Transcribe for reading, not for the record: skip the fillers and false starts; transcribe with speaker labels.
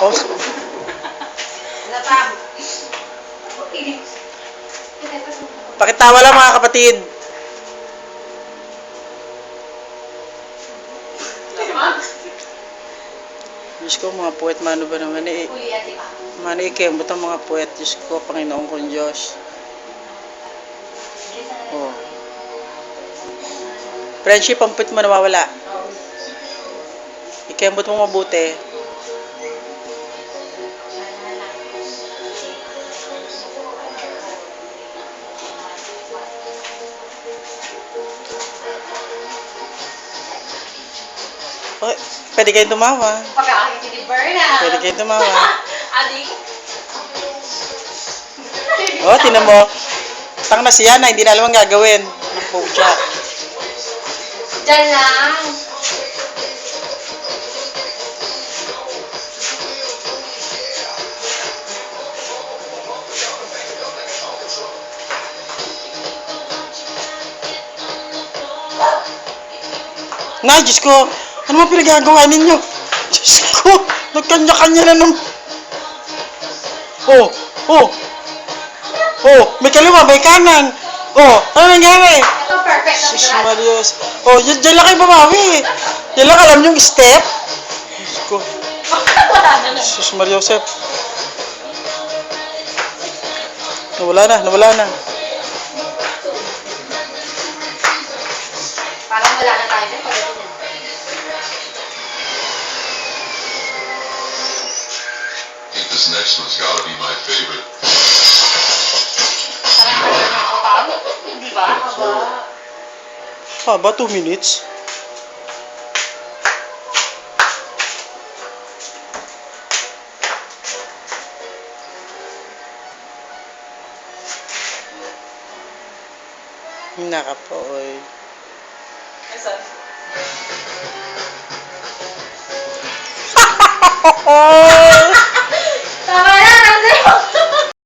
Speaker 1: Post.
Speaker 2: Napam.
Speaker 1: Pakitawa lang mga kapatid. Diyos ko, mga puwet, mano ba naman eh. Mano ikembot ang mga puwet. Diyos ko, Panginoon kong Diyos. Oh. Friendship, ang puwet mo nawawala. Ikembot mo mabuti. Oh, pwede kayong tumawa.
Speaker 2: Pagkakakitiliber na.
Speaker 1: Pwede kayong tumawa.
Speaker 2: Adik.
Speaker 1: Oh, tinan mo. Tang na siya na, hindi na alam ang gagawin. Napo siya.
Speaker 2: Diyan lang.
Speaker 1: Nay, Diyos ko, ano ba pinagagawa ninyo? Diyos ko, nagkanya-kanya na nung... May kaliwa, may kanan. Ano nangyari?
Speaker 2: Ito perfect na
Speaker 1: Sus
Speaker 2: dress.
Speaker 1: Marios. Dyan lang kayo babawi. Yan lang alam yung step. Diyos ko,
Speaker 2: Wala na lang.
Speaker 1: Sus Mariosep. Nawala na.
Speaker 2: Parang wala na tayo din.
Speaker 3: This next one's gotta be my favorite.
Speaker 2: Parang wala na ako tao. Di ba?
Speaker 1: Ba 2 minutes? Nakapoy.
Speaker 2: Asan?